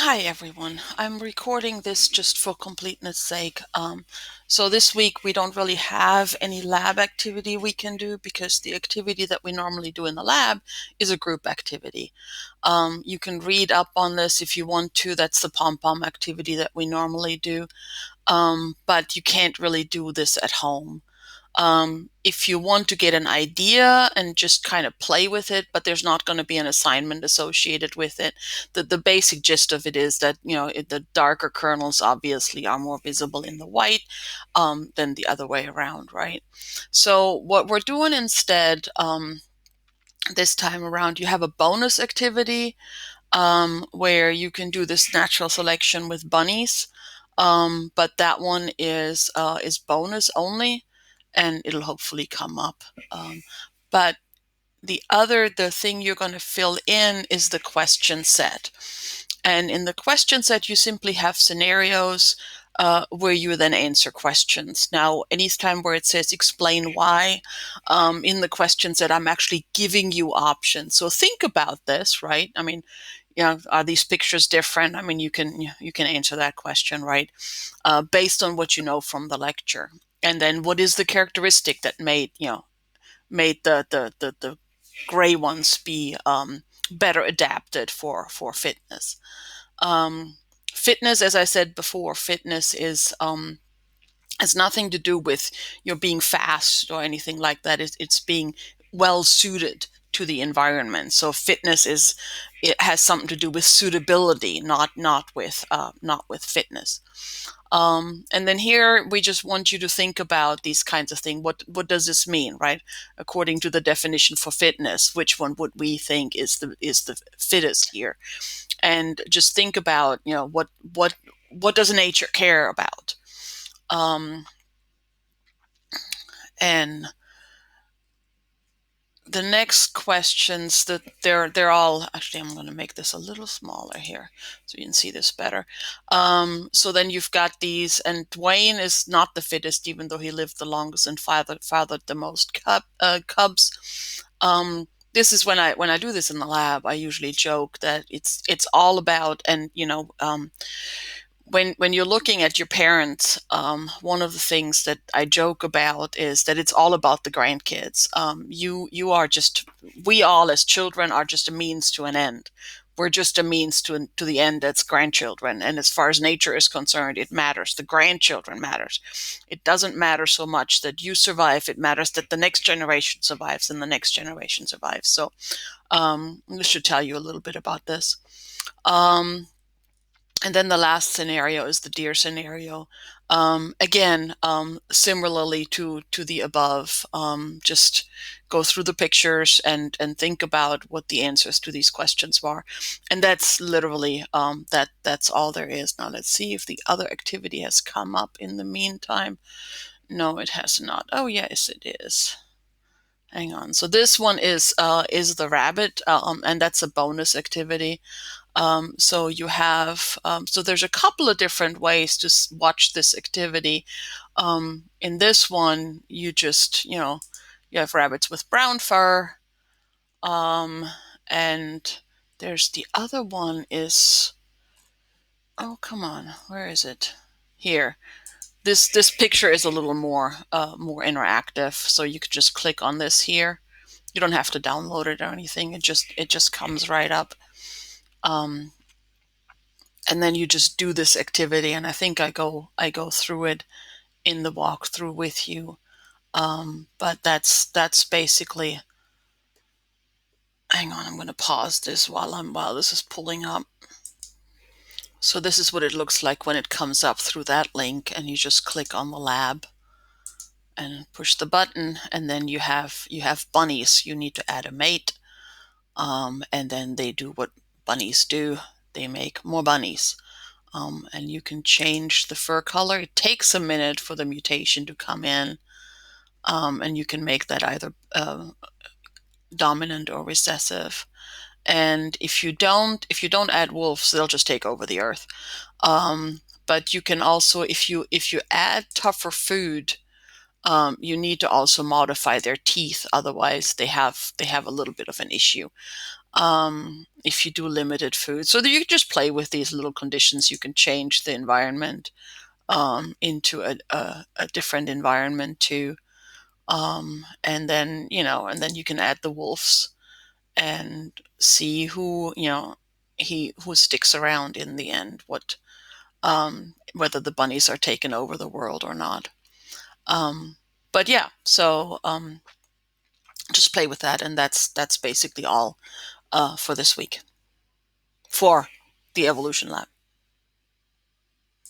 Hi everyone. I'm recording this just for completeness sake. So this week we don't really have any lab activity we can do because the activity that we normally do in the lab is a group activity. You can read up on this if you want to. That's the pom-pom activity that we normally do. But you can't really do this at home. If you want to get an idea and just kind of play with it, but there's not going to be an assignment associated with it. The basic gist of it is that, the darker kernels obviously are more visible in the white than the other way around, right? So what we're doing instead this time around, you have a bonus activity where you can do this natural selection with bunnies. But that one is bonus only, and it'll hopefully come up. But the thing you're going to fill in is the question set. And in the question set, you simply have scenarios where you then answer questions. Now, anytime where it says explain why, in the question set, I'm actually giving you options. So think about this, right? I mean, are these pictures different? I mean, you can answer that question, right? Based on what you know from the lecture. And then what is the characteristic that made the gray ones be better adapted for fitness. Um, Fitness, as I said before, fitness is has nothing to do with being fast or anything like that. It's being well suited to the environment. So it has something to do with suitability, not with fitness. And then here we just want you to think about these kinds of things. What does this mean, right? According to the definition for fitness, which one would we think is the fittest here? And just think about what does nature care about? Um, and the next questions that they're all actually, I'm going to make this a little smaller here so you can see this better. So then you've got these, and Dwayne is not the fittest, even though he lived the longest and fathered the most cubs. This is when I do this in the lab, I usually joke that it's all about, and when you're looking at your parents, one of the things that I joke about is that it's all about the grandkids. You are just, we all as children are just a means to an end. We're just a means to the end. That's grandchildren, and as far as nature is concerned, it matters. The grandchildren matters. It doesn't matter so much that you survive. It matters that the next generation survives and the next generation survives. So this should tell you a little bit about this. And then the last scenario is the deer scenario. Again, similarly to the above, just go through the pictures and think about what the answers to these questions are, and that's literally that's all there is. Now let's see if the other activity has come up in the meantime. No, it has not. Oh yes, it is. Hang on. So this one is the rabbit, and that's a bonus activity. So you have, so there's a couple of different ways to watch this activity. In this one, you have rabbits with brown fur, um, and there's the other one is, oh, come on, where is it? Here. This picture is a little more interactive, so you could just click on this here. You don't have to download it or anything. It just comes right up. Um, and then you just do this activity, and I think I go through it in the walkthrough with you. But that's basically. Hang on, I'm going to pause this while this is pulling up. So this is what it looks like when it comes up through that link, and you just click on the lab and push the button, and then you have bunnies. You need to add a mate, and then they do what bunnies do. They make more bunnies. And you can change the fur color. It takes a minute for the mutation to come in, and you can make that either dominant or recessive. And if you don't add wolves, they'll just take over the earth. But you can also, if you add tougher food, you need to also modify their teeth. Otherwise, they have a little bit of an issue. if you do limited food. So that you can just play with these little conditions. You can change the environment into a different environment too. And then, and then you can add the wolves and see who sticks around in the end, whether the bunnies are taking over the world or not. But yeah, so just play with that, and that's basically all for this week for the Evolution Lab.